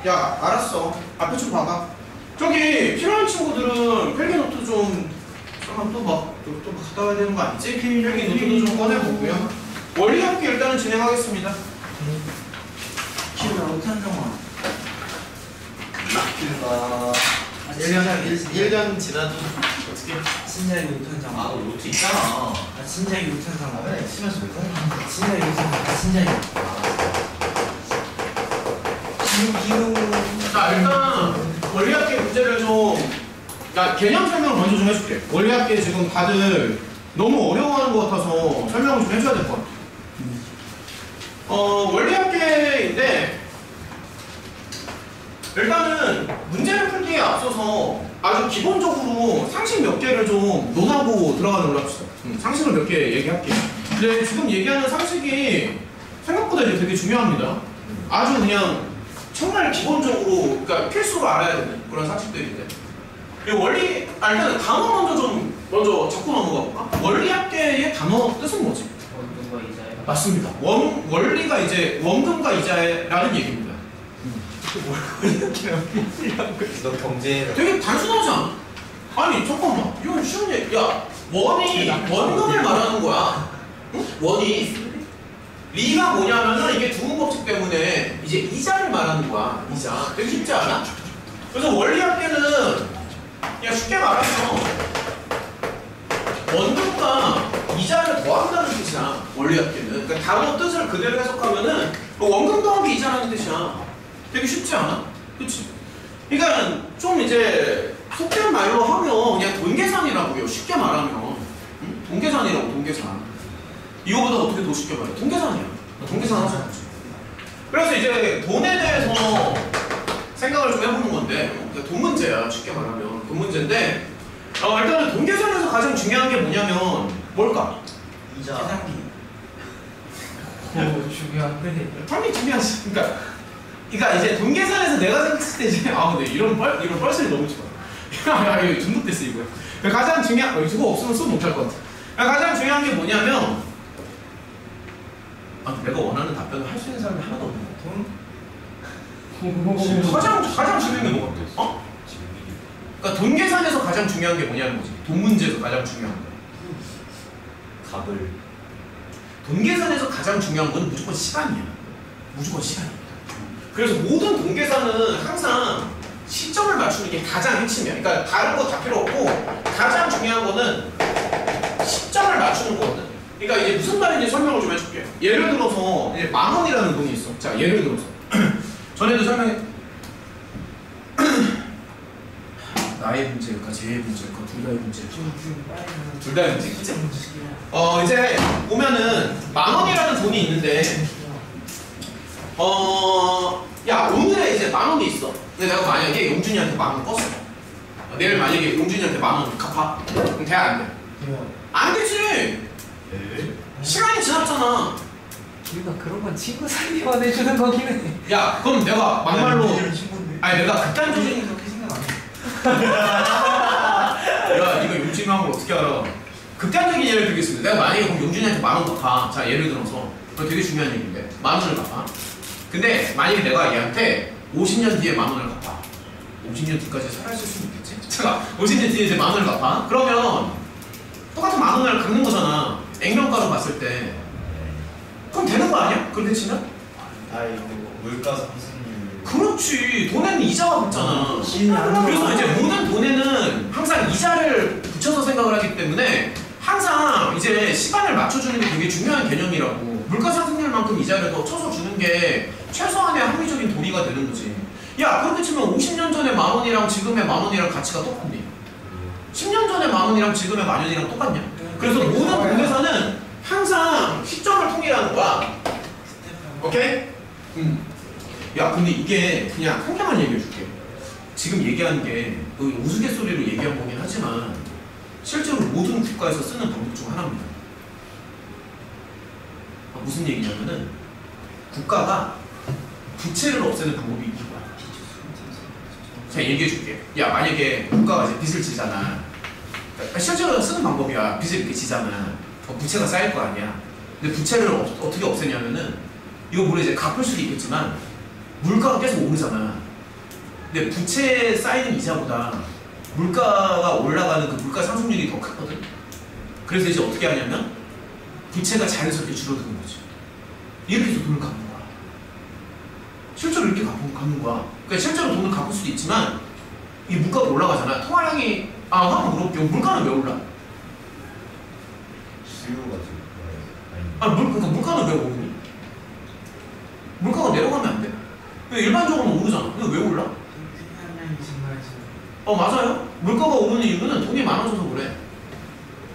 야, 알았어. 앞에 좀 봐봐. 저기 필요한 친구들은 필기 노트 좀 또 갔다 와야 되는 거 아니지? 필기 노트도 좀 꺼내보고요. 원리 합기 일단은 진행하겠습니다. 키우가 못한 상황. 키우가 1년 지나도 어떻게? 신작이 못한 상황. 아, 너 노트 있잖아. 아, 신작이 못한 상황. 그래, 심해서 왜 그래? 신작이 못한 상황. 신작이. 자, 일단 원리 합기 문제를 좀 개념 설명을 먼저 좀 해줄게. 원리 합기 지금 다들 너무 어려워하는 것 같아서 설명을 좀 해줘야 될 것 같아. 원리 합계인데 일단은 문제를 풀기에 앞서서 아주 기본적으로 상식 몇 개를 좀 논하고 들어가는 걸로 합시다. 상식을 몇 개 얘기할게요. 근데 지금 얘기하는 상식이 생각보다 이제 되게 중요합니다. 아주 그냥 정말 기본적으로 그러니까 필수로 알아야 되는 그런 상식들인데 이 원리 일단 단어 먼저 잡고 넘어가 볼까? 원리 합계의 단어 뜻은 뭐지? 원금과 이자에. 맞습니다. 원리가 이제 원금과 이자라는 얘기입니다. 너 경제 되게 단순하지 않아? 아니 잠깐만 이건 쉬운 얘기. 야 원금을 말하는 거야. 응? 원이 리가 뭐냐면은 이게 두음 법칙 때문에 이제 이자를 말하는 거야. 이자. 되게 쉽지 않아? 그래서 원리 합계는 그냥 쉽게 말하면 원금과 이자를 더한다는 뜻이야. 원리 합계는. 그러니까 단어 뜻을 그대로 해석하면은 원금 더하기 이자라는 뜻이야. 되게 쉽지 않아? 그치? 그러니까 좀 이제 속된 말로 하면 그냥 돈계산이라고요. 쉽게 말하면. 응? 돈계산이라고 돈계산. 이거보다 어떻게 더 쉽게 말해? 돈계산이야. 돈계산 하자. 그래서 이제 돈에 대해서 생각을 좀 해보는 건데 돈 문제야. 쉽게 말하면. 돈 문제인데 일단은 돈계산에서 가장 중요한 게 뭐냐면 뭘까? 이자. 계산기. 중요한데. 당연히 중요하지. 그러니까 이제 돈계산에서 내가 생각했을 때 이제 근데 이런 뻘소리 너무 좋아. 야 이거 중독됐어 이거. 가장 중요한 이거 없으면 수업 못할 것 같아. 가장 중요한 게 뭐냐면 내가 원하는 답변을 할 수 있는 사람이 하나도 없는 것 같아. 가장 중요한 게 뭐가 어? 그러니까 돈 계산에서 가장 중요한 게 뭐냐는 거지. 돈 문제에서 가장 중요한 거. 값을. 돈 계산에서 가장 중요한 건 무조건 시간이야. 무조건 시간이야. 그래서 모든 돈 계산은 항상 시점을 맞추는 게 가장 핵심이야. 그러니까 다른 거 다 필요 없고 가장 중요한 거는 시점을 맞추는 거거든. 그러니까 이제 무슨 말인지 설명을 좀 해줄게. 예를 들어서 이제 10,000원이라는 돈이 있어. 자, 예를 들어서 전에도 설명해. 나의 문제일까, 쟤의 문제일까, 둘 다의 문제일까? 둘 다의 문제겠지? 이제 보면은 10,000원이라는 돈이 있는데, 야 오늘에 이제 10,000원이 있어. 근데 내가 만약에 용준이한테 10,000원 껐어. 내일 만약에 용준이한테 10,000원 갚아. 그럼 돼, 안 돼? 안 되지. 시간이 지났잖아. 우리가 그런 건 친구 사이에만 해주는 거긴 해. 야, 그럼 내가 막말로 아니 내가 극단적인 그렇게 생각 안 해. 야, 이거 용준이 한 걸 어떻게 알아? 극단적인 예를 들겠습니다. 내가 만약에 그럼 용준이한테 10,000원 갚아. 자, 예를 들어서 그거 되게 중요한 얘기인데 10,000원을 갚아. 근데 만약에 내가 얘한테 50년 뒤에 10,000원을 갚아. 50년 뒤까지 살아있을 수는 있겠지? 제가 50년 뒤에 이제 10,000원을 갚아. 그러면 똑같은 10,000원을 갚는 거잖아. 액면가로 봤을 때. 그럼 되는 거 아니야? 그렇게 치면? 이거 물가 상승률. 그렇지. 돈에는 이자가 붙잖아. 그래서 이제 모든 돈에는 항상 이자를 붙여서 생각을 하기 때문에 항상 이제 시간을 맞춰주는 게 되게 중요한 개념이라고. 물가 상승률만큼 이자를 더 쳐서 주는 게 최소한의 합리적인 도리가 되는 거지. 야, 그렇게 치면 50년 전에 10,000원이랑 지금의 10,000원이랑 가치가 똑같니? 10년 전에 10,000원이랑 지금의 10,000원이랑 똑같냐? 그래서 모든 돈계산은 항상 시점을 통일하는 거야. 오케이? 야, 근데 이게 그냥 한 개만 얘기해 줄게. 지금 얘기하는 게 우스갯소리로 얘기한 거긴 하지만 실제로 모든 국가에서 쓰는 방법 중 하나입니다. 무슨 얘기냐면은 국가가 부채를 없애는 방법이 있는 거야. 제가 얘기해 줄게. 야, 만약에 국가가 이제 빚을 지잖아. 실제로 쓰는 방법이야. 빚을 이렇게 지잖아. 부채가 쌓일 거 아니야. 근데 부채를 어떻게 없애냐면은 이거 물론 이제 갚을 수도 있겠지만 물가가 계속 오르잖아. 근데 부채에 쌓이는 이자보다 물가가 올라가는 그 물가 상승률이 더 크거든. 그래서 이제 어떻게 하냐면 부채가 자연스럽게 줄어드는 거지. 이렇게 해서 돈을 갚는 거야. 실제로 이렇게 갚는 거야. 그러니까 실제로 돈을 갚을 수도 있지만 이 물가가 올라가잖아. 통화량이 한번 물어볼게요. 물가는 왜 올라? 수요가 지금 그러니까 물가는 왜 오르니? 물가가 내려가면 안 돼. 일반적으로 오르잖아. 근데 왜 올라? 생산량이 증가해서. 맞아요. 물가가 오르는 이유는 돈이 많아져서 그래.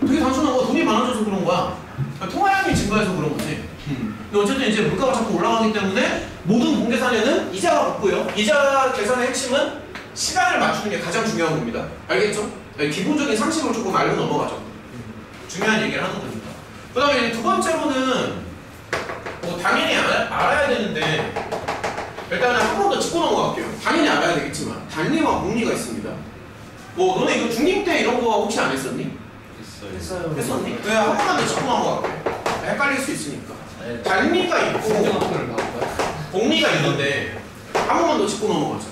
되게 단순한 거. 돈이 많아져서 그런 거야. 그러니까 통화량이 증가해서 그런 거지. 근데 어쨌든 이제 물가가 자꾸 올라가기 때문에 모든 공계산에는 이자가 붙고요. 이자 계산의 핵심은 시간을 맞추는 게 가장 중요한 겁니다. 알겠죠? 기본적인 상식을 조금 알고 넘어가죠. 중요한 얘기를 하는 거니까. 그 다음에 두 번째로는 당연히 알아야 되는데 일단은 한 번 더 짚고 넘어갈게요. 당연히 알아야 되겠지만 단리와 복리가 있습니다. 너네 이거 중2 때 이런 거 혹시 안 했었니? 했어요. 했었니? 왜 한 번만 더 짚고 넘어갈게. 헷갈릴 수 있으니까. 단리가 있고 복리가 있는데 한 번만 더 짚고 넘어가자.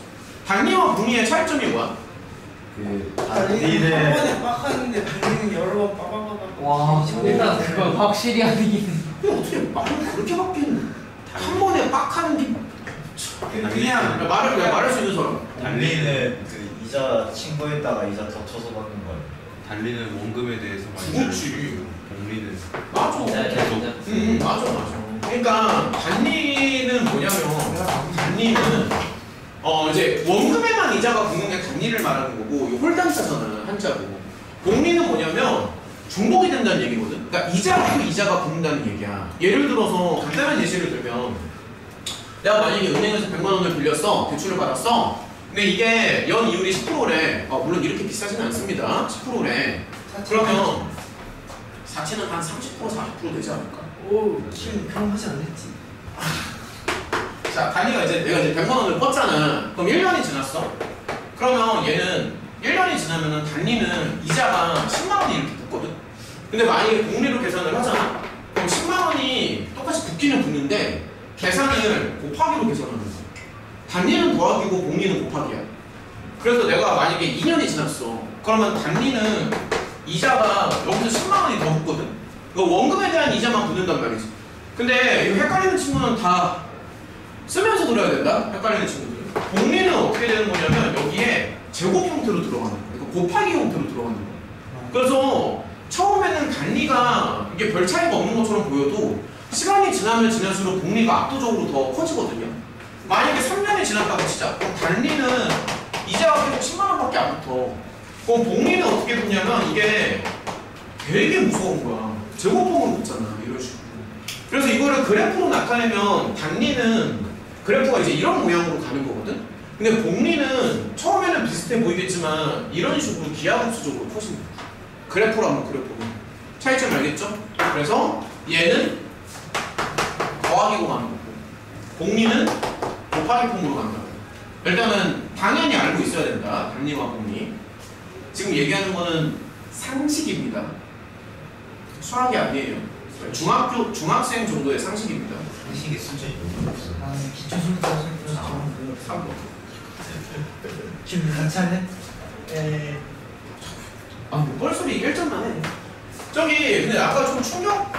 단리와 복리의 차이점이 뭐야? 그 한 단리는 번에 빡 하는데 달리는 여러 번 빠바바바. 와, 일단 그건 확실히 아니긴. 근데 어떻게 말을 그렇게 바뀌는? 한 번에 빡 하는 게 그냥 말할 수 있는 사람. 단리는 그 이자 친구에다가 이자 더 쳐서 받는 거예요. 달리는 원금에 대해서 많이 그렇지. 복리는 맞아. 맞아. 그러니까 단리는 뭐냐면 단리는 이제 원금에만 이자가 붙는 게 단리를 말하는 거고 이 홀담자잖아 한자고. 복리는 뭐냐면 중복이 된다는 얘기거든. 그러니까 이자하고 이자가 붙는다는 얘기야. 예를 들어서 간단한 예시를 들면 내가 만약에 은행에서 100만 원을 빌렸어. 대출을 받았어. 근데 이게 연 이율이 10%래. 물론 이렇게 비싸지는 않습니다. 10%래. 그러면 사치는 한 30% 40% 되지 않을까? 오, 지금 그럼 하지 않았지. 자, 단위가 내가 이제 100만 원을 뻗잖아. 그럼 1년이 지났어. 그러면 얘는 1년이 지나면은 단위는 이자가 10만 원이 이렇게 붙거든. 근데 만약에 복리로 계산을 하잖아. 그럼 10만 원이 똑같이 붙기는 붙는데 계산을 곱하기로 계산하는 거야. 단위는 더하기고 복리는 곱하기야. 그래서 내가 만약에 2년이 지났어. 그러면 단위는 이자가 여기서 10만 원이 더 붙거든. 그 원금에 대한 이자만 붙는단 말이지. 근데 이 헷갈리는 친구는 다 쓰면서 들어야 된다. 헷갈리는 친구들. 복리는 어떻게 되는 거냐면 여기에 제곱 형태로 들어가는 거야. 그러니까 곱하기 형태로 들어가는 거야. 그래서 처음에는 단리가 이게 별 차이가 없는 것처럼 보여도 시간이 지나면 지날수록 복리가 압도적으로 더 커지거든요. 만약에 3년이 지났다고 치자. 그럼 단리는 이자가 계속 10만 원밖에 안 붙어. 그럼 복리는 어떻게 붙냐면 이게 되게 무서운 거야. 제곱form으로 붙잖아. 이런 식으로. 그래서 이거를 그래프로 나타내면 단리는 그래프가 이제 이런 모양으로 가는 거거든. 근데 복리는 처음에는 비슷해 보이겠지만 이런 식으로 기하급수적으로 커집니다. 그래프로 하면 그래프로. 차이점 알겠죠? 그래서 얘는 더하기로 가는 거고 복리는 곱하기 폼으로 간다. 일단은 당연히 알고 있어야 된다. 단리와 복리. 지금 얘기하는 거는 상식입니다. 수학이 아니에요. 중학생 정도의 상식입니다. 상식의 수준이 너무 없어. 나는 기초수부터 생각해서 좀 3번. 지금 같이 할래? 에. 뭐 뻘소리 1점만 해. 저기 근데 아까 좀 충격.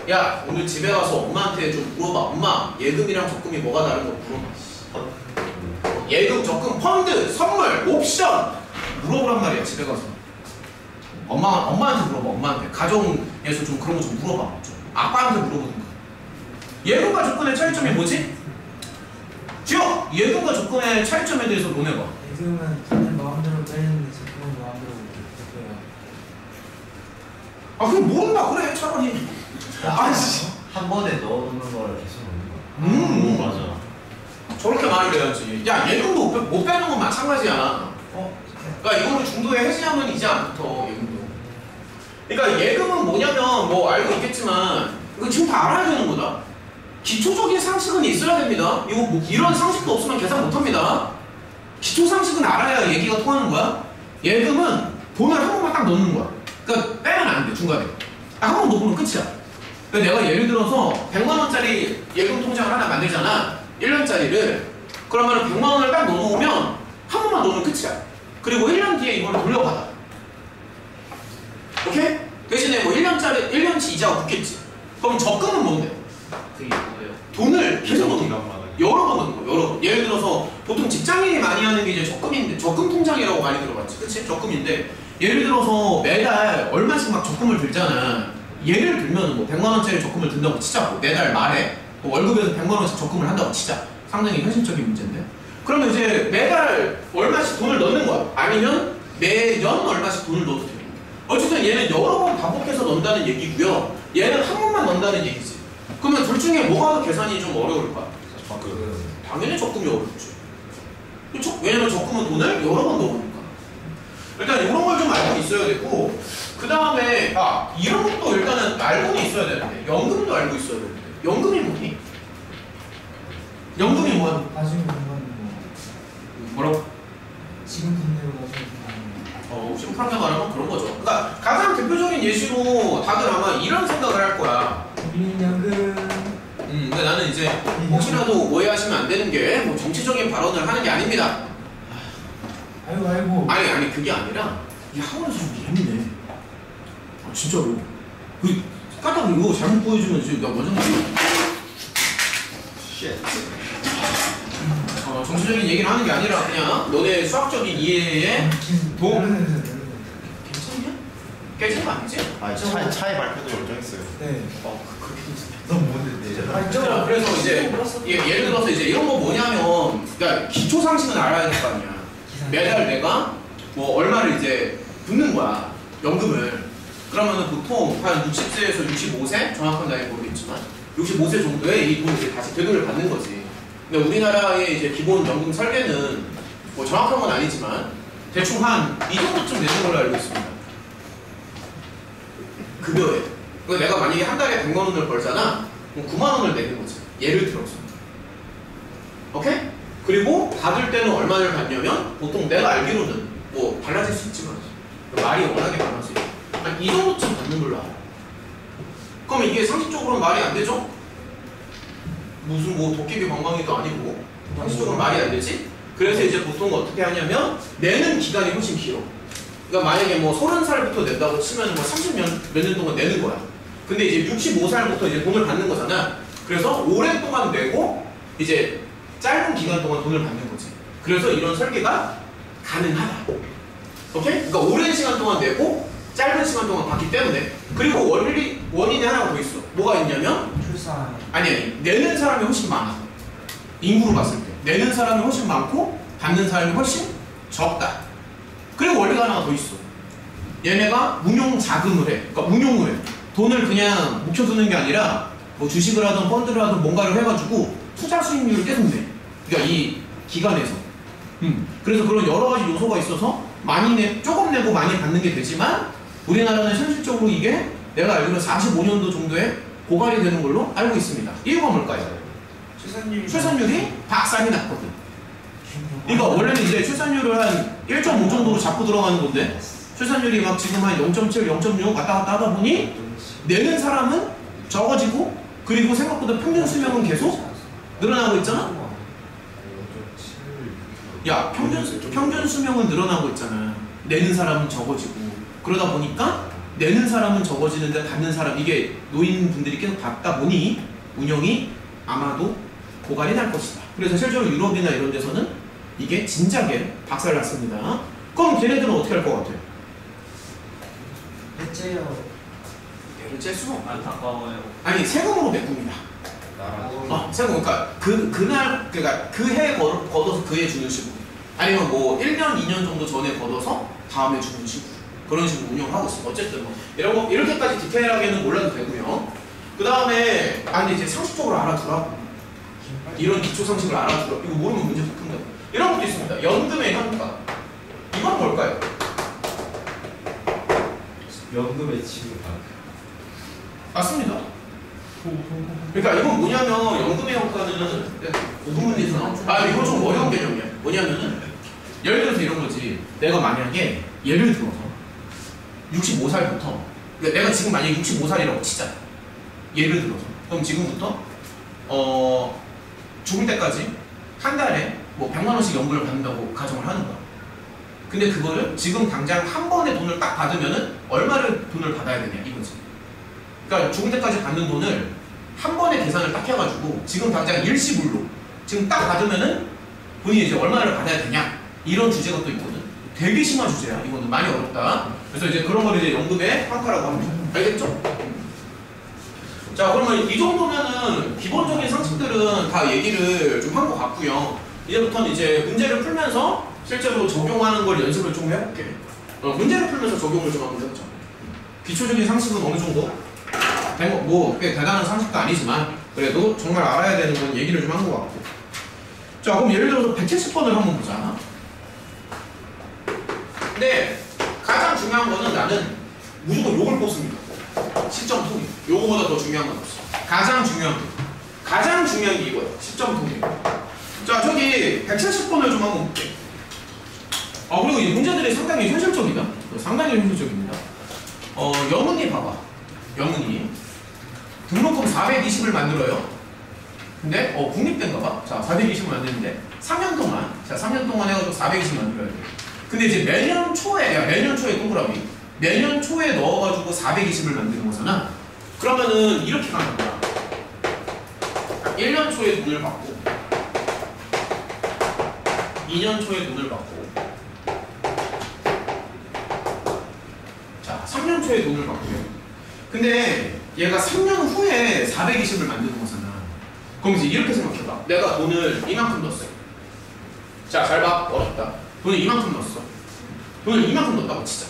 야 오늘 집에 가서 엄마한테 좀 물어봐. 엄마 예금이랑 적금이 뭐가 다른 거 물어봐. 예금, 적금, 펀드, 선물, 옵션 물어보란 말이야. 집에 가서 엄마한테 물어봐. 엄마한테 가정에서 좀 그런 거 좀 물어봐. 좀. 아빠한테 물어보든가. 예금과 적금의 차이점이 뭐지? 지어! 예금과 적금의 차이점에 대해서 논해봐. 예금은 다들 마음대로 빼는데 적금은 마음대로 못 빼요. 그럼 모른다 그래 차라리. 아이씨. 한 번에 넣어놓는 거를 계속 넣는 거야. 맞아. 저렇게 말을 해야지. 야 예금도 못 빼는 건 마찬가지야. 그러니까 이거를 중도에 해지하면 이제 안 붙어. 예금도. 그러니까 예금은 뭐냐면 뭐 알고 있겠지만 이거 지금 다 알아야 되는 거다. 기초적인 상식은 있어야 됩니다. 이거 뭐 이런 상식도 없으면 계산 못합니다. 기초 상식은 알아야 얘기가 통하는 거야. 예금은 돈을 한 번만 딱 넣는 거야. 그러니까 빼면 안 돼. 중간에 한 번 넣으면 끝이야. 그러니까 내가 예를 들어서 100만 원짜리 예금 통장을 하나 만들잖아. 1년짜리를. 그러면 100만 원을 딱 넣어놓으면 한 번만 넣으면 끝이야. 그리고 1년 뒤에 이걸 돌려받아. 오케이? 대신에 뭐 1년치 이자가 붙겠지. 그럼 적금은 뭔데? 그게 뭐예요? 돈을 계속 넣는 거야. 기간마다. 여러 번 넣는 거, 여러 번. 예를 들어서 보통 직장인이 많이 하는 게 이제 적금인데, 적금 통장이라고 많이 들어봤지, 그치? 적금인데, 예를 들어서 매달 얼마씩 막 적금을 들잖아. 예를 들면 뭐 100만 원짜리 적금을 든다고 치자고, 매달 말에 뭐 월급에서 100만 원씩 적금을 한다고 치자. 상당히 현실적인 문제인데. 그러면 이제 매달 얼마씩 돈을 넣는 거야. 아니면 매년 얼마씩 돈을 넣어도 되는 거야. 어쨌든 얘는 여러 번 반복해서 넣는다는 얘기고요. 얘는 한 번만 넣는다는 얘기지. 그러면 둘 중에 뭐가 더 계산이 좀 어려울까? 당연히 적금이 어렵지. 그렇죠? 왜냐면 적금은 돈을 여러 번 넣으니까. 일단 이런 걸 좀 알고 있어야 되고, 그 다음에 이런 것도 일단은 알고는 있어야 되는데, 연금도 알고 있어야 되는데. 연금이 뭐니? 연금이 뭐야? 나중에 공부하는 거. 뭐라고? 지금 돈대로 나중에 공부하는 거. 심플하게 말하면 그런 거죠. 그러니까 가장 대표적인 예시로 다들 아마 이런 생각을 할 거야. 국민연금. 근데 나는 이제 혹시라도 오해하시면 안 되는 게 뭐 정치적인 발언을 하는 게 아닙니다. 아이고. 아니 그게 아니라 이 학원에서 좀 예민해. 진짜로. 그 까딱 이거 잘못 보여주면 지금 나 완전 정치적인 얘기를 하는 게 아니라 그냥 너네 수학적인 이해에 도움. 괜찮냐? 깨진 거 아니지? 차에 발표도 열정했어요. 네. 그렇게 넌 뭔데? 자, 그래서 이제 예를 들어서 이제 이런 거 뭐냐면, 그러니까 기초 상식은 알아야 될 거 아니야. 매달 내가 뭐 얼마를 이제 붓는 거야, 연금을. 그러면은 보통 한 60세에서 65세, 정확한 나이 모르겠지만 65세 정도에 이 돈을 이제 다시 되돌려 받는 거지. 근데 우리나라의 이제 기본 연금 설계는 뭐 정확한 건 아니지만 대충 한 이 정도쯤 되는 걸로 알고 있습니다. 급여에. 그러니까 내가 만약에 한 달에 100만 원을 벌잖아. 그럼 9만 원을 내는 거지. 예를 들어서. 오케이? 그리고 받을 때는 얼마를 받냐면 보통 내가 알기로는 뭐 달라질 수 있지만 말이 워낙에 많아서 한 이 정도쯤 받는 걸로 알아. 그럼 이게 상식적으로는 말이 안 되죠? 무슨 뭐 도깨비 방망이도 아니고 상식적으로 말이 안 되지? 그래서 이제 보통 어떻게 하냐면 내는 기간이 훨씬 길어. 그러니까 만약에 뭐 30살부터 낸다고 치면 뭐 30년 몇 년 동안 내는 거야. 근데 이제 65살부터 이제 돈을 받는 거잖아. 그래서 오랫동안 내고 이제 짧은 기간 동안 돈을 받는 거지. 그래서 이런 설계가 가능하다. 오케이? 그러니까 오랜 시간 동안 내고 짧은 시간 동안 받기 때문에. 그리고 원인이 하나가 더 있어. 뭐가 있냐면 출산. 아니 내는 사람이 훨씬 많아. 인구로 봤을 때 내는 사람이 훨씬 많고 받는 사람이 훨씬 적다. 그리고 원리가 하나가 더 있어. 얘네가 운용 자금을 해. 그러니까 운용을 해. 돈을 그냥 묵혀두는 게 아니라 뭐 주식을 하든 펀드를 하든 뭔가를 해가지고 투자 수익률을 계속 내. 그러니까 이 기간에서. 그래서 그런 여러 가지 요소가 있어서 조금 내고 많이 받는 게 되지만 우리나라는 현실적으로 이게 내가 알기로 45년도 정도에 고갈이 되는 걸로 알고 있습니다. 이유가 뭘까요? 출산율이 박살이 났거든. 그러니까 원래는 이제 출산율을 한 1.5 정도로 잡고 들어가는 건데 출산율이 막 지금 한 0.7, 0.6 왔다 갔다 하다 보니 내는 사람은 적어지고 그리고 생각보다 평균 수명은 계속 늘어나고 있잖아? 야, 평균 수명은 늘어나고 있잖아. 내는 사람은 적어지고 그러다 보니까 내는 사람은 적어지는데 받는 사람 이게 노인분들이 계속 받다 보니 운영이 아마도 고갈이 날 것이다. 그래서 실제로 유럽이나 이런 데서는 이게 진작에 박살났습니다. 그럼 걔네들은 어떻게 할 것 같아요? 대체요. 얘를 짤 수가 없나? 안타까워요. 아니 세금으로 메꿉니다. 세금 그러니까 그러니까 그 해 걷어서 그 해 주는 식으로 아니면 뭐 1년 2년 정도 전에 걷어서 다음에 주는 식으로 그런 식으로 운영을 하고 있어요. 어쨌든 뭐 이런 거 이렇게까지 디테일하게는 몰라도 되고요. 그 다음에 근데 이제 상식적으로 알아두라고. 이런 기초 상식을 알아두라. 이거 모르면 문제 더 큰다. 이런 것도 있습니다. 연금의 현가. 이건 뭘까요? 연금의 지급. 맞습니다. 그러니까 이건 뭐냐면 연금의 현가는 고분문에서 나오죠. 이거 좀 어려운 개념이야. 뭐냐면은 예를 들어서 이런 거지. 내가 만약에 예를 들어서 65살부터 내가 지금 만약에 65살이라고 치자. 예를 들어서. 그럼 지금부터 죽을 때까지 한 달에 뭐 100만 원씩 연금을 받는다고 가정을 하는 거야. 근데 그거를 지금 당장 한 번에 돈을 딱 받으면은 얼마를 돈을 받아야 되냐 이거지. 그러니까 죽을 때까지 받는 돈을 한 번에 계산을 딱 해가지고 지금 당장 일시불로 지금 딱 받으면은 본인이 이제 얼마를 받아야 되냐 이런 주제가 또 있거든. 되게 심한 주제야. 이거는 많이 어렵다. 그래서 이제 그런 걸 이제 연금의 평가라고 합니다. 알겠죠? 자, 그러면 이 정도면은 기본적인 상식들은 다 얘기를 좀 한 것 같고요. 이제부터는 이제 문제를 풀면서 실제로 적용하는 걸 연습을 좀 해볼게. 문제를 풀면서 적용을 좀 한번 해보자. 기초적인 상식은 어느 정도? 뭐 꽤 대단한 상식도 아니지만 그래도 정말 알아야 되는 건 얘기를 좀 한 것 같고. 자, 그럼 예를 들어서 170번을 한번 보자. 근데 가장 중요한 거는 나는 무조건 요걸 뽑습니다. 시점 통일. 요거보다 더 중요한 건 없어. 가장 중요한 게 이거야. 시점 통일. 자, 저기 170번을 좀 한번 볼게. 그리고 이 문제들이 상당히 현실적이다. 상당히 현실적입니다. 영훈이 봐봐. 영훈이 등록금 420을 만들어요. 근데 국립대인가봐. 자, 420을 만드는데 3년 동안, 자 3년 동안 해가지고 420 만들어야 돼. 근데 이제 매년 초에 동그라미 매년 초에 넣어가지고 420을 만드는 거잖아. 그러면은 이렇게 가는 거야. 1년 초에 돈을 받고 2년 초에 돈을 받고 자 3년 초에 돈을 받고요. 근데 얘가 3년 후에 420을 만드는 거잖아. 그럼 이제 이렇게 생각해봐. 내가 돈을 이만큼 넣었어. 자, 잘 봐. 어렵다. 돈을 이만큼 넣었어. 돈을 이만큼 넣었다고 치자.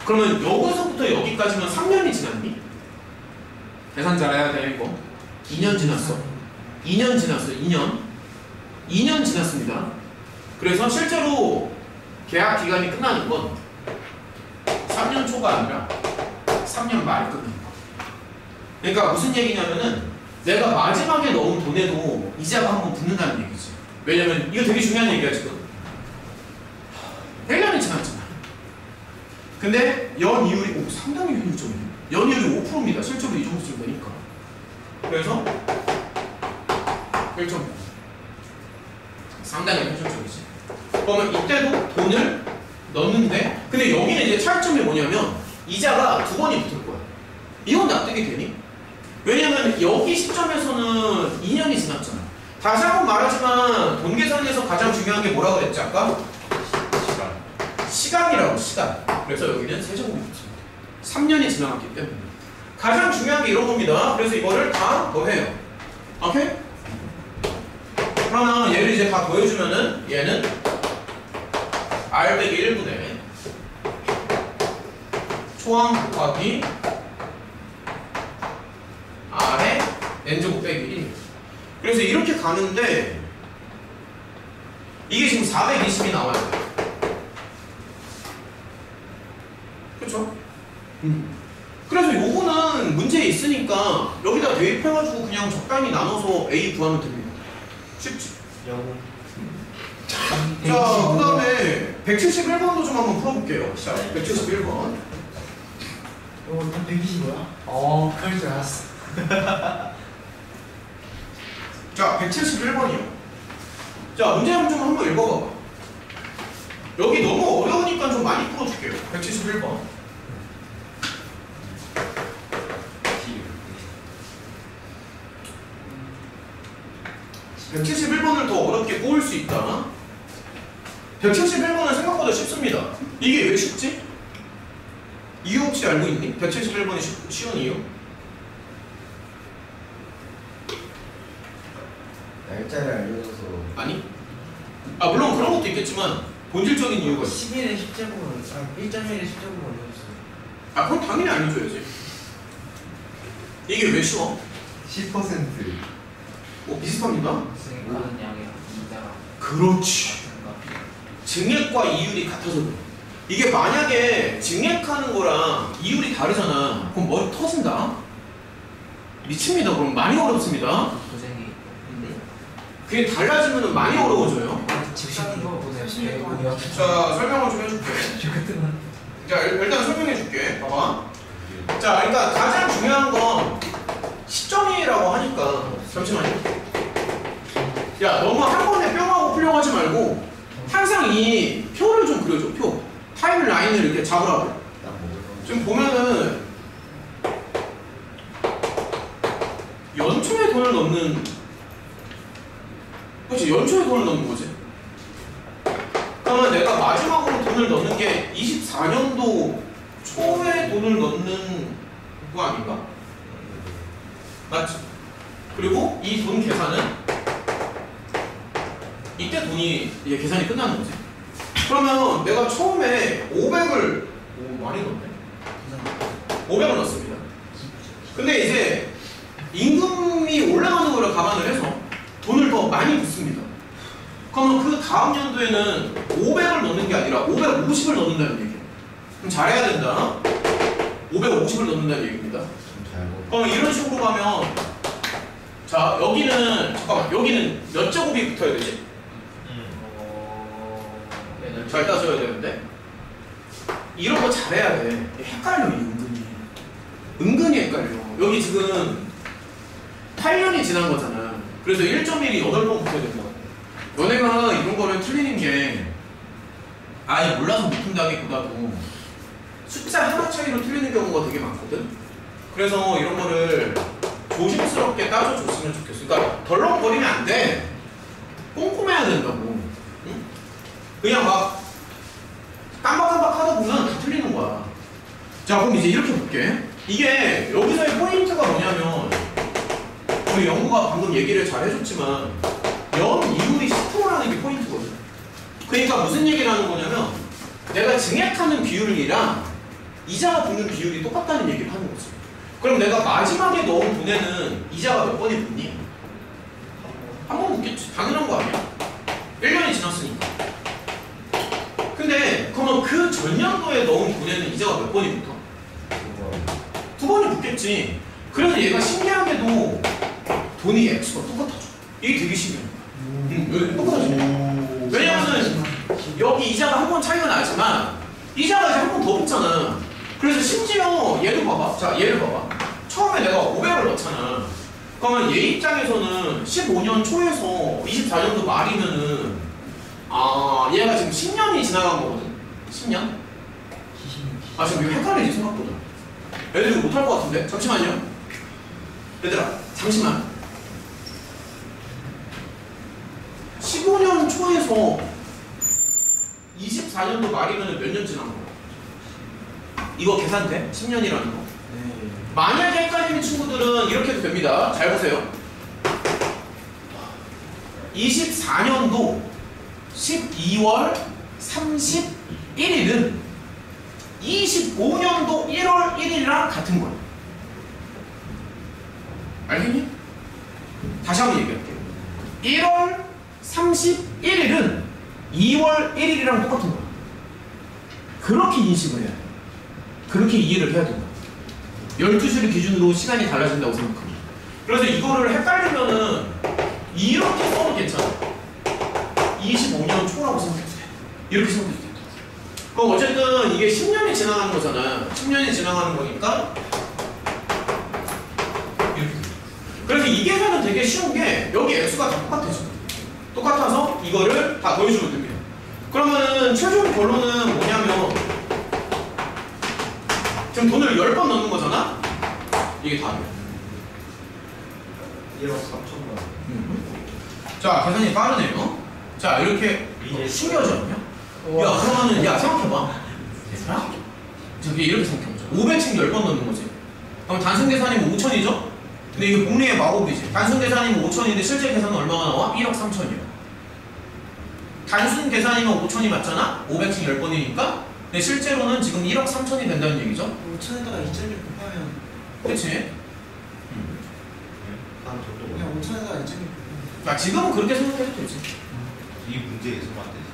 그러면 여기서부터 여기까지는 3년이 지났니? 계산 잘해야 돼 이거. 2년 지났어. 2년 지났어. 2년 지났습니다. 그래서 실제로 계약 기간이 끝나는 건 3년 초가 아니라 3년 말에 끝나는 거야. 그러니까 무슨 얘기냐면은 내가 마지막에 넣은 돈에도 이자가 한번 붙는다는 얘기지. 왜냐면 이거 되게 중요한 얘기야 지금. 1년이 지났잖아. 근데 연이율이 상당히 현실적이네. 연이율이 5%입니다. 실제로 이 정도쯤 되니까. 그래서 1.5. 상당히 현실적이지. 그러면 이때도 돈을 넣는데 근데 여기는 이제 차이점이 뭐냐면 이자가 2번이 붙을 거야. 이건 납득이 되니? 왜냐면 여기 시점에서는 2년이 지났잖아. 다시 한번 말하지만 돈 계산에서 가장 중요한 게 뭐라고 그랬지 아까? 시간이라고 시간. 그래서 여기는 세제곱이 붙습니다. 3년이 지나갔기 때문에 가장 중요한 게 이런 겁니다. 그래서 이거를 다 더해요. 오케이? 그러면 얘를 이제 다 더해주면은 얘는 R 빼기 1분의 초항 곱하기 R의 N제곱 빼기 1. 그래서 이렇게 가는데 이게 지금 420이 나와야 돼. 그렇죠? 그래서 요거는 문제에 있으니까 여기다 대입해가지고 그냥 적당히 나눠서 A 구하면 됩니다. 쉽지? 영웅. 자, 그 다음에 171번도 좀 한번 풀어볼게요. 자, 171번. 이거 다 120이야? 그럴 줄 알았어. 자, 171번이요. 자, 문제를 좀 한번 읽어봐봐. 여기 너무 어려우니까 좀 많이 풀어줄게요. 171번. 171번을 더 어렵게 꼬을 수 있다. 171번은 생각보다 쉽습니다. 이게 왜 쉽지? 이유 혹시 알고 있니? 171번이 쉬운 이유? 날짜를 알려줘서. 아니? 물론 그런 것도 있겠지만 본질적인 이유가 있어. 11에 10제곱은 1.1에 10제곱은 어디였어? 그럼 당연히 알려줘야지. 이게 왜 쉬워? 10%. 비슷합니다. 가는 양이랑 이자가 그렇지. 증액과 이율이 같아서 그래. 이게 만약에 증액하는 거랑 이율이 다르잖아. 그럼 머리 터진다. 미칩니다. 그럼 많이 어렵습니다. 고생이 그게 달라지면 많이 어려워져요. 직신이 보내요. 자, 설명을 좀 해줄게. 같은 자, 일단 설명해줄게. 봐봐. 자, 그러니까 가장 중요한 건 시점이라고 하니까 잠시만요. 야, 너무 한 번에 뿅하고 풀려가지 말고 항상 이 표를 좀 그려줘. 표 타임라인을 이렇게 잡으라고. 지금 보면은 연초에 돈을 넣는, 그렇지, 연초에 돈을 넣는 거지. 그러면 내가 마지막으로 돈을 넣는 게 24년도 초에 돈을 넣는 거 아닌가? 맞지? 그리고 이 돈 계산은 이때 돈이 이제 계산이 끝나는 거지. 그러면 내가 처음에 500을 많이 넣네. 500을 넣습니다. 근데 이제 임금이 올라가는 거를 감안을 해서 돈을 더 많이 붓습니다. 그러면 그 다음 연도에는 500을 넣는 게 아니라 550을 넣는다는 얘기예요. 그럼 잘해야 된다. 550을 넣는다는 얘기입니다. 그럼 이런 식으로 가면, 자, 여기는 잠깐만, 여기는 몇 제곱이 붙어야 되지? 잘 따져야 되는데 이런 거 잘해야 돼. 헷갈려, 은근히 헷갈려. 여기 지금 8년이 지난 거잖아. 그래서 1.1이 8번 붙어야 된다. 너네가 이런 거를 틀리는 게 아예 몰라서 못 푼다기보다도 숫자 하나 차이로 틀리는 경우가 되게 많거든. 그래서 이런 거를 조심스럽게 따져줬으면 좋겠어. 그러니까 덜렁거리면 안 돼. 꼼꼼해야 된다고. 응? 그냥 막 깜박깜박 하다 보면 다 틀리는 거야. 자, 그럼 이제 이렇게 볼게. 이게 여기서의 포인트가 뭐냐면, 우리 영구가 방금 얘기를 잘 해줬지만 연 이율이 10%라는 게 포인트거든. 그러니까 무슨 얘기를 하는 거냐면, 내가 증액하는 비율이랑 이자가 붙는 비율이 똑같다는 얘기를 하는 거지. 그럼 내가 마지막에 넣은 돈에는 이자가 몇 번이 붙니? 한 번 붙겠지. 당연한 거 아니야? 1년이 지났으니까. 근데 그러면 그 전년도에 넣은 돈에는 이자가 몇 번이 붙어? 2번이 붙겠지. 그래서 얘가 신기하게도 돈이 액수가 똑같아져. 이게 되게 신기해. 똑같아져. 왜냐면은 여기 이자가 한 번 차이가 나지만 이자가 이제 한 번 더 붙잖아. 그래서 심지어 얘도 봐봐. 자, 얘를 봐봐. 처음에 내가 500을 넣잖아. 그러면 얘 입장에서는 15년 초에서 24년도 말이면은, 아, 얘가 지금 10년이 지나간 거거든. 10년? 아, 지금 이거 헷갈리지, 생각보다. 애들 이거 못할 것 같은데? 잠시만요. 얘들아, 잠시만. 15년 초에서 24년도 말이면 몇 년 지난 거야? 이거 계산돼? 10년이라는 거. 네. 만약에 헷갈리는 친구들은 이렇게 해도 됩니다. 잘 보세요. 24년도 12월 31일은 25년도 1월 1일이랑 같은 거야. 알겠니? 다시 한번 얘기할게요. 1월 31일은 2월 1일이랑 똑같은 거야. 그렇게 인식을 해야 돼. 그렇게 이해를 해야 된다. 12시를 기준으로 시간이 달라진다고 생각합니다. 그래서 이거를 헷갈리면은 이렇게 써도 괜찮아. 25년 초라고 생각해도 돼. 이렇게 생각해도 돼. 그럼 어쨌든 이게 10년이 지나가는 거잖아. 10년이 지나가는 거니까 이렇게. 그래서 이 계산은 되게 쉬운 게 여기 액수가 다 똑같아져. 똑같아서 이거를 다 더해주면 됩니다. 그러면은 최종 결론은 뭐냐면, 지금 돈을 10번 넣는 거잖아? 이게 답이야. 1억 3천만. 자, 계산이 빠르네요. 자, 이렇게 신기하지 않냐? 야, 그러면은, 야, 생각해봐. 얘들아? 저기 이렇게 생각해보자. 500층 10번 넣는 거지. 그럼 단순 계산이면 5천이죠? 근데 이게 복리의 마법이지. 단순 계산이면 5천인데 실제 계산은 얼마가 나와? 1억 3천이야. 단순 계산이면 5천이 맞잖아? 500층 10번이니까? 근데 실제로는 지금 1억 3천이 된다는 얘기죠? 5천에다가 2.1 곱하면 그치? 그냥 5천에다가 2.1 자, 지금은 그렇게 생각해도 되지. 이 문제에서만 되지.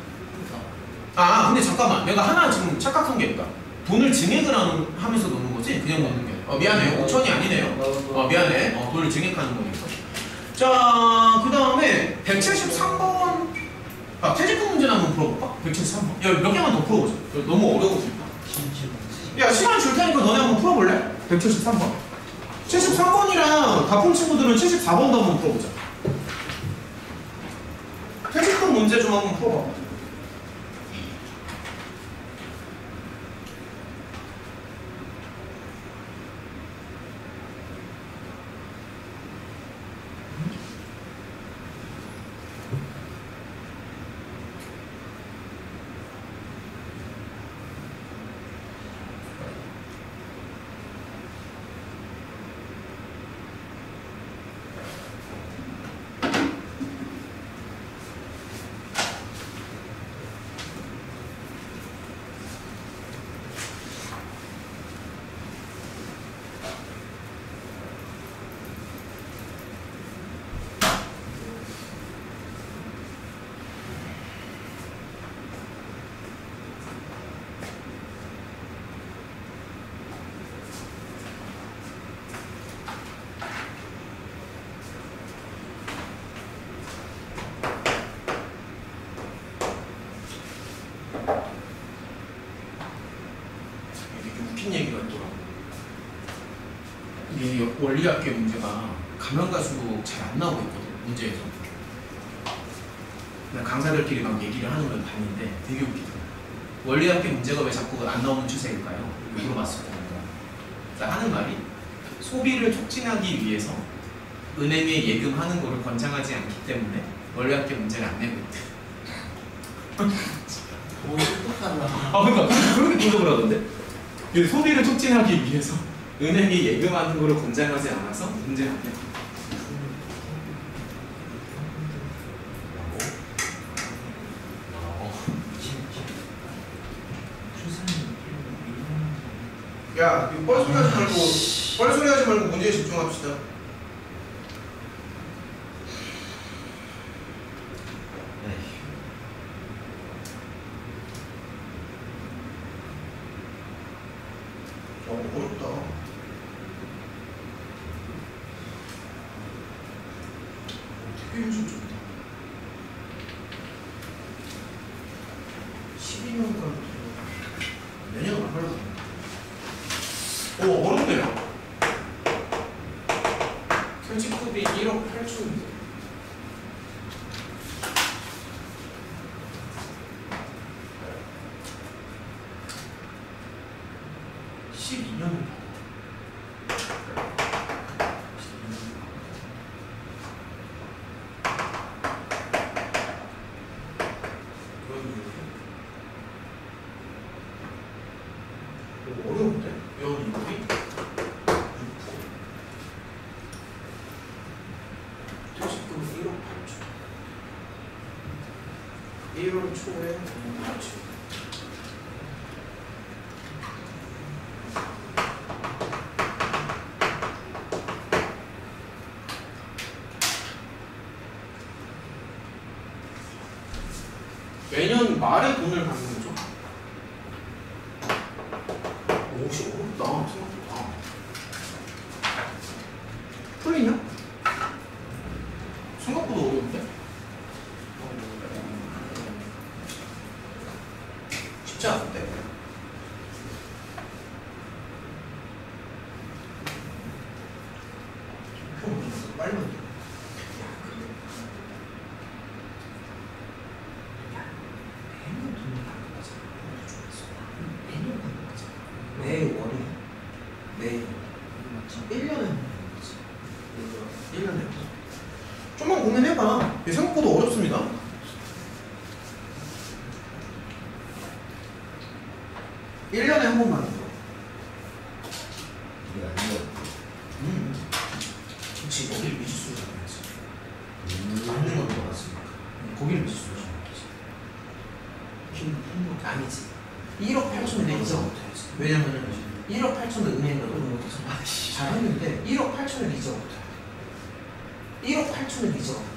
아, 근데 잠깐만. 내가 하나 지금 착각한 게 있다. 돈을 증액을 하면서 넣는 거지? 그냥 넣는 게. 미안해요. 5천이 아니네요. 미안해. 돈을 증액하는 거니까. 자, 그 다음에 173번. 아, 퇴직금 문제나 한번 풀어볼까? 173번. 야, 몇 개만 더 풀어보자. 너무 어려워지니까. 야, 시간 줄 테니까 너네 한번 풀어볼래? 173번. 73번이랑 다 푼 친구들은 74번도 한번 풀어보자. 퇴직금 문제 좀 한번 풀어봐. 웃긴 얘기가 있더라고. 이게 원리학계 문제가 가면 갈수록 잘 안 나오고 있거든, 문제에서. 그냥 강사들끼리 막 얘기를 하는 걸 봤는데 되게 웃기더라고. 원리학계 문제가 왜 자꾸 안 나오는 추세일까요? 물어봤을 겁니다. 하는 말이 소비를 촉진하기 위해서 은행에 예금하는 거를 권장하지 않기 때문에 원리학계 문제를 안 내고 있대. 뭐 똑똑하다. 아, 그러니까 그렇게 분석을 하던데? 소비를 촉진하기 위해서 은행이 예금하는 거를 권장하지 않아서 문제가 안 돼요. 야, 뻘소리 하지 말고 문제에 집중합시다. 어렵다. 되게 요즘 좋다. 12년간 내년은 안 걸려. 오, 어렵네요. 퇴직급이 1억 8천인데. 어려운데? 연 이거리? 퇴직금 1억 8천. 1월 초에 8천. 매년 말에 돈을 받는 거죠? 혹시 어렵다 생각보다. 풀리냐? 생각보다 어려운데? 쉽지 않은데? 빨리 만들어. 매일 월이 네. 맞죠? 1년에 한 번 거지. 1년에 한 번. 좀만 고민해봐. 이게 생각보다 어렵습니다. (1년에) 한 번만 하는 거. 이게 아닌 것 같아. 그치, 거기를 미지수로 잡아야지. 맞는 건 들어갔으니까. 거기를 미지수로 잡아야지. 아니지. 1억 8천은 이자 못해야지. 왜냐면은 1억 8천은 은행에 넣는 것도 잘했는데 1억 8천은 이자 못해. 1억 8천은 이자가 못해.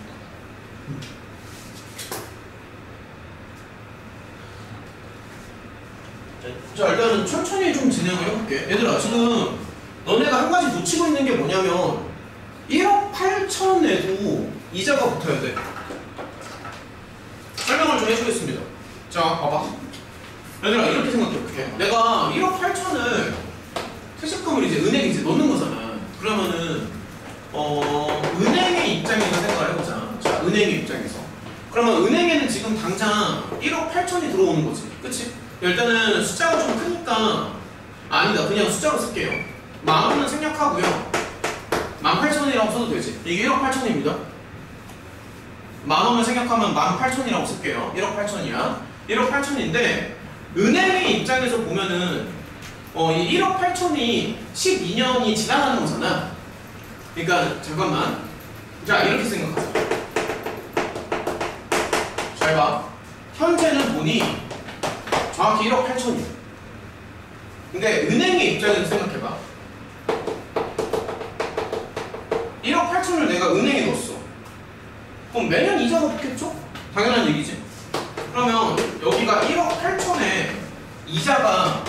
자, 일단은 천천히 좀 진행을 해볼게. 얘들아, 지금 너네가 한 가지 놓치고 있는 게 뭐냐면 1억 8천에도 이자가 붙어야 돼. 설명을 좀 해주겠습니다. 자, 봐봐. 얘들아, 이렇게 생각해볼게. 내가 1억 8천을 퇴직금을 이제 은행에 이제 넣는 거잖아. 그러면은 은행의 입장에서 생각을 해보자. 자, 은행의 입장에서. 그러면 은행에는 지금 당장 1억 8천이 들어오는 거지. 그치? 일단은 숫자가 좀 크니까 아니다. 그냥 숫자로 쓸게요. 10,000원은 생략하고요. 18,000원이라고 써도 되지. 이게 1억 8천입니다. 10,000원을 생략하면 18,000원이라고 쓸게요. 1억 8천이야. 1억 8천인데 은행의 입장에서 보면은 이 1억 8천이 12년이 지나가는 거잖아. 그러니까 잠깐만. 자, 이렇게 생각하자. 잘 봐. 현재는 돈이 정확히 1억 8천이야. 근데 은행의 입장에서 생각해봐. 1억 8천을 내가 은행에 넣었어. 그럼 매년 이자가 붙겠죠? 당연한 얘기지. 그러면 여기가 1억 8천에 이자가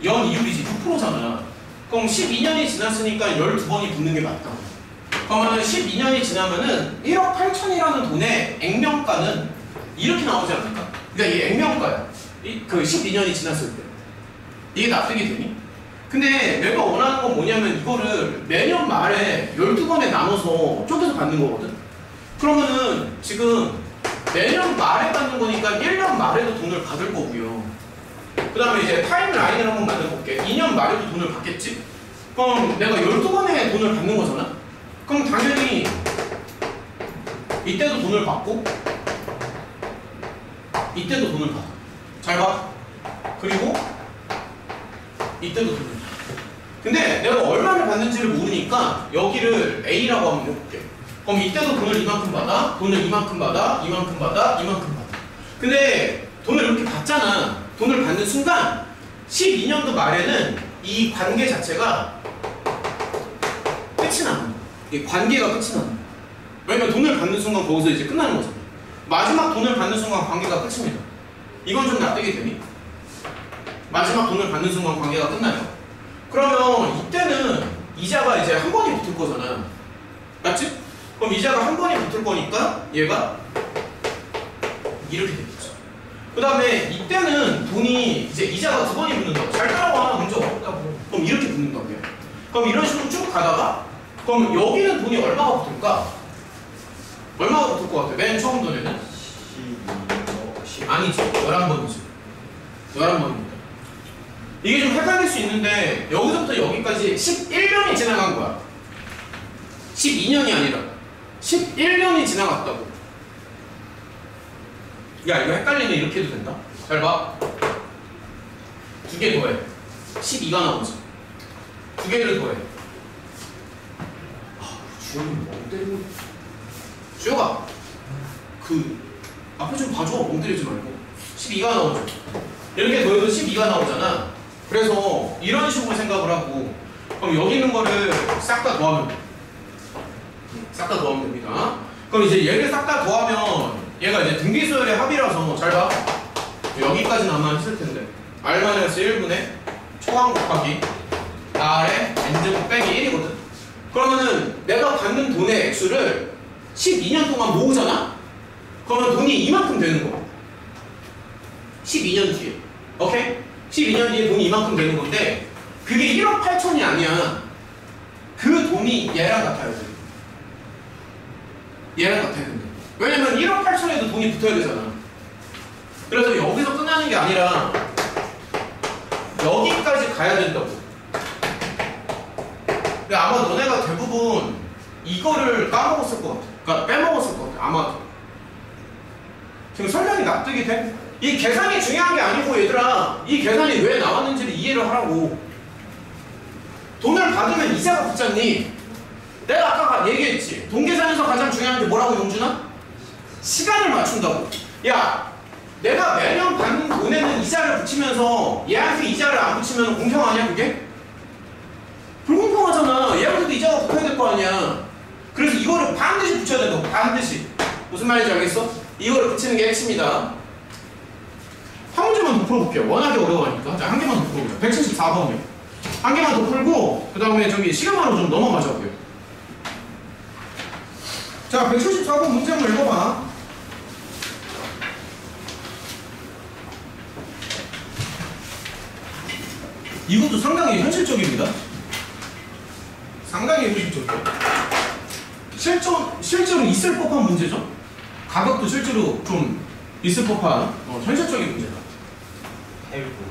연 이율이지 6%잖아. 그럼 12년이 지났으니까 12번이 붙는 게 맞다. 그러면 12년이 지나면은 1억 8천이라는 돈의 액면가는 이렇게 나오지 않을까? 그러니까 이 액면가야. 그 12년이 지났을 때. 이게 납득이 되니? 근데 내가 원하는 건 뭐냐면 이거를 매년 말에 12번에 나눠서 쪼개서 받는 거거든? 그러면은 지금 내년 말에 받는 거니까 1년 말에도 돈을 받을 거고요. 그 다음에 이제 타임라인을 한번 만들어볼게. 2년 말에도 돈을 받겠지? 그럼 내가 12번에 돈을 받는 거잖아? 그럼 당연히 이때도 돈을 받고 이때도 돈을 받아. 잘 봐. 그리고 이때도 돈을 받아. 근데 내가 얼마를 받는지를 모르니까 여기를 A라고 한번 해볼게. 그럼 이때도 돈을 이만큼 받아, 돈을 이만큼 받아, 이만큼 받아, 이만큼 받아. 근데 돈을 이렇게 받잖아. 돈을 받는 순간 12년도 말에는 이 관계 자체가 끝이 나는 거야. 이 관계가 끝이 나는 거야. 왜냐면 돈을 받는 순간 거기서 이제 끝나는 거잖아. 마지막 돈을 받는 순간 관계가 끝입니다. 이건 좀 납득이 되니? 마지막 돈을 받는 순간 관계가 끝나요. 그러면 이때는 이자가 이제 한 번이 붙을 거잖아. 맞지? 그럼 이자가 한 번이 붙을 거니까 얘가 이렇게 되겠죠. 그 다음에 이때는 돈이 이제 이자가 2번이 붙는다. 잘 따라와. 문제 없다고. 그럼 이렇게 붙는다고요. 그럼 이런 식으로 쭉 가다가 그럼 여기는 돈이 얼마가 붙을까? 얼마가 붙을 것 같아? 맨 처음 돈에는? 12, 아니지. 11번이지. 11번입니다. 이게 좀 헷갈릴 수 있는데 여기서부터 여기까지 11년이 지나간 거야. 12년이 아니라 11년이 지나갔다고. 야, 이거 헷갈리면 이렇게 해도 된다. 잘 봐. 2개 더해. 12가 나오지. 2개를 더해. 주영이 멍 때리고. 주영아, 그 앞에 좀 봐줘. 멍 때리지 말고. 12가 나오죠. 이렇게 더해도 12가 나오잖아. 그래서 이런 식으로 생각을 하고, 그럼 여기 있는 거를 싹 다 더하면 돼. 싹 다 더하면 됩니다. 그럼 이제 얘를 싹 다 더하면 얘가 이제 등비수열의 합이라서 잘 봐. 여기까지는 아마 했을 텐데 R-1분의 초항 곱하기 R의 N제곱 빼기 1이거든. 그러면은 내가 받는 돈의 액수를 12년 동안 모으잖아? 그러면 돈이 이만큼 되는 거야. 12년 뒤에. 오케이? 12년 뒤에 돈이 이만큼 되는 건데 그게 1억 8천이 아니야. 그 돈이 얘랑 같아야 돼. 얘랑 같아야 된다. 왜냐면 1억 8천에도 돈이 붙어야 되잖아. 그래서 여기서 끝나는 게 아니라 여기까지 가야 된다고. 근데 아마 너네가 대부분 이거를 까먹었을 것 같아. 그러니까 빼먹었을 것 같아. 아마 지금 설명이 납득이 돼? 이 계산이 중요한 게 아니고 얘들아, 이 계산이 왜 나왔는지를 이해를 하라고. 돈을 받으면 이자가 붙잖니. 내가 아까 얘기했지. 돈 계산에서 가장 중요한 게 뭐라고, 용준아? 시간을 맞춘다고. 야, 내가 매년 받는 돈에는 이자를 붙이면서 얘한테 이자를 안 붙이면 공평 아니야, 그게? 불공평하잖아. 얘한테도 이자가 붙어야 될 거 아니야. 그래서 이거를 반드시 붙여야 된다고. 반드시. 무슨 말인지 알겠어? 이거를 붙이는 게 핵심이다. 한 문제만 더 풀어볼게요. 워낙에 어려워하니까. 자, 한 개만 더 풀어보자. 174번이요. 한 개만 더 풀고 그 다음에 저기 시간만으로 좀 넘어가자고요. 자, 174번 문제 한번 읽어봐. 이것도 상당히 현실적입니다. 상당히 현실적이에요. 실제로 있을 법한 문제죠. 가격도 실제로 좀 있을 법한 현실적인 문제다. 하율도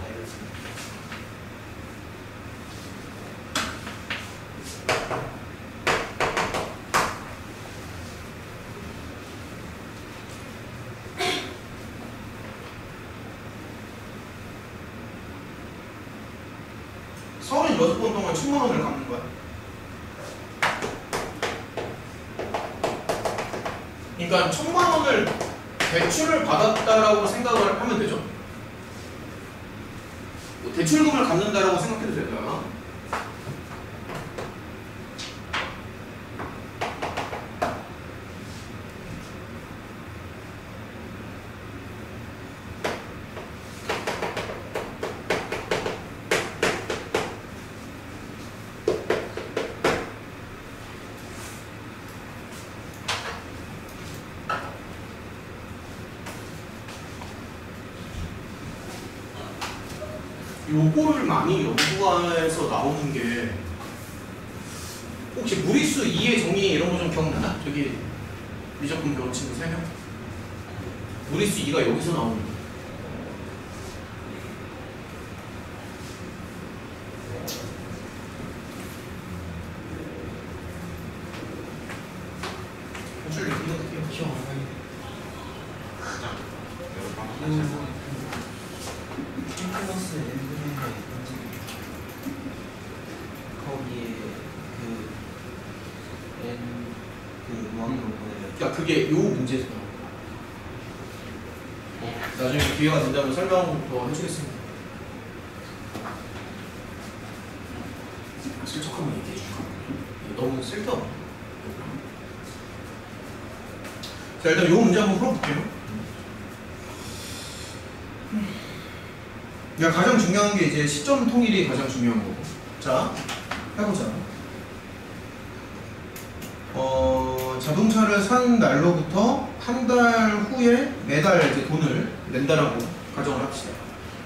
서른 6번 동안 1000만 원을 갚는 거야. 그러니까 1000만 원을 대출을 받았다라고 생각을 하면 되죠. 뭐 대출금을 갚는다라고 생각해도 될까요? 요거를 많이 연구해서 나오는 게 혹시 무리수 2의 정의 이런 거 좀 기억나나? 저기 미적분 배운 친구 3명? 무리수 2가 여기서 나오는 거. 호출 이거 어떻게 기억 안 나요. 플러스 n분의 거기에 그 n 그 무한으로 보내요. 그러니까 그게 요 문제에서 나온 거야. 나중에 기회가 된다면 설명 더 해주겠습니다. 실적하면 얘기해 줄까? 너무 쓸데없네. 자, 일단 요 문제 한번 풀어볼게요. 그러니까 가장 중요한 게 이제 시점 통일이 가장 중요한 거고. 자, 해보자. 자동차를 산 날로부터 한 달 후에 매달 이제 돈을 낸다라고 가정을 합시다.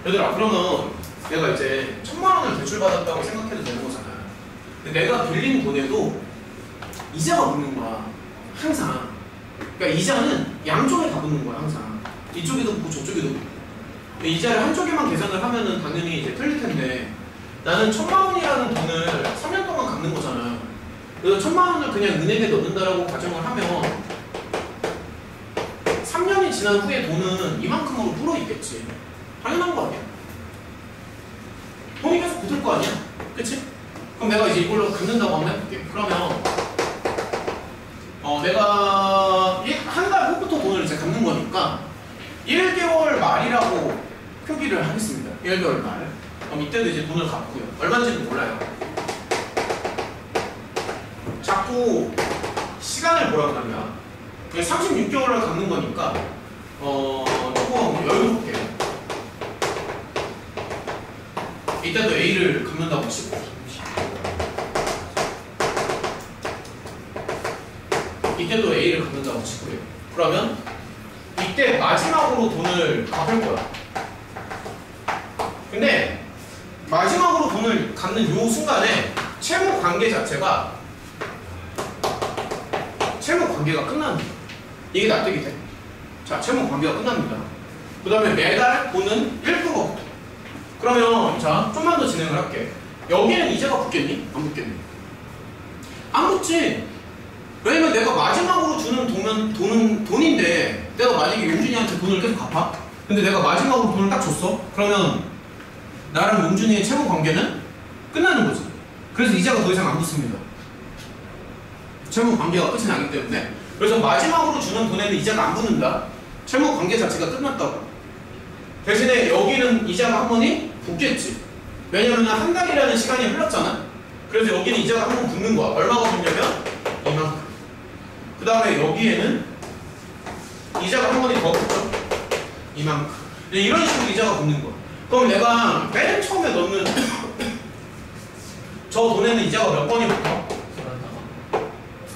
얘들아, 그러면 내가 이제 1000만 원을 대출받았다고 생각해도 되는 거잖아. 근데 내가 빌린 돈에도 이자가 붙는 거야. 항상. 그러니까 이자는 양쪽에 다 붙는 거야, 항상. 이쪽에도 붙고 저쪽에도 붙고. 이자를 한쪽에만 계산을 하면은 당연히 이제 틀릴 텐데 나는 1000만 원이라는 돈을 3년 동안 갚는 거잖아. 그래서 1000만 원을 그냥 은행에 넣는다라고 가정을 하면 3년이 지난 후에 돈은 이만큼으로 불어 있겠지. 당연한 거 아니야? 돈이 계속 붙을 거 아니야? 그치? 그럼 내가 이제 이걸로 갚는다고 한번 해볼게. 그러면 내가 한 달 후부터 돈을 이제 갚는 거니까 1개월 말이라고 표기를 하겠습니다. 1개월 말. 그럼 이때도 이제 돈을 갚고요. 얼마인지는 몰라요. 자꾸 시간을 보라고 하면 36개월을 갚는 거니까 조금 여유롭게 이때도 A를 갚는다고 치고 이때도 A를 갚는다고 치고요. 그러면 이때 마지막으로 돈을 갚을 거야. 근데 마지막으로 돈을 갚는 요 순간에 채무 관계 자체가 끝납니다. 이게 납득이 돼. 자, 채무 관계가 끝납니다. 그 다음에 매달 돈은 1%. 그러면 자, 좀만 더 진행을 할게. 여기는 이자가 붙겠니? 안 붙겠니? 안 붙지. 왜냐면 내가 마지막으로 주는 돈인데 내가 만약에 용준이한테 돈을 계속 갚아? 근데 내가 마지막으로 돈을 딱 줬어? 그러면 나랑 용준이의 채무 관계는 끝나는 거지. 그래서 이자가 더 이상 안 붙습니다. 채무 관계가 끝이 나기 때문에. 그래서 마지막으로 주는 돈에는 이자가 안 붙는다. 채무 관계 자체가 끝났다고. 대신에 여기는 이자가 한 번이 붙겠지. 왜냐면 한 달이라는 시간이 흘렀잖아. 그래서 여기는 이자가 한 번 붙는 거야. 얼마가 붙냐면 이만큼. 그 다음에 여기에는 이자가 한 번이 더 붙죠. 이만큼. 이런 식으로 이자가 붙는 거야. 그럼 내가 맨 처음에 넣는 저 돈에는 이자가 몇 번이 붙어?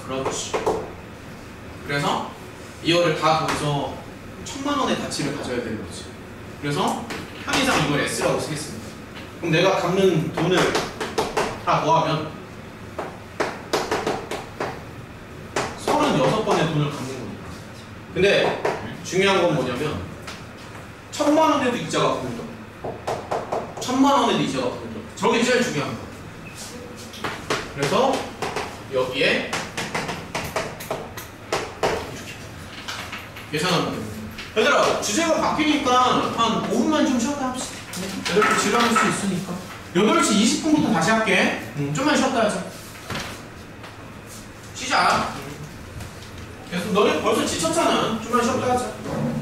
그렇지. 그래서 이거를 다 더해서 1000만 원의 가치를 가져야 되는 거지. 그래서 편의상 이걸 S라고 쓰겠습니다. 그럼 내가 갚는 돈을 다 더하면 36번의 돈을 갚는 거니까. 근데 중요한 건 뭐냐면 1000만 원에도 이자가 붙는다. 1000만 원에도 이자가 붙는다. 저게 제일 중요한 거. 그래서 여기에 이렇게 계산하면 됩니다. 얘들아, 주제가 바뀌니까 한 5분만 좀 쉬었다 합시다. 애들 또 지루할 수 있으니까. 8시 20분부터 다시 할게. 좀만 쉬었다 하자. 쉬자. 계속 너네 벌써 지쳤잖아. 좀만 쉬었다 하자.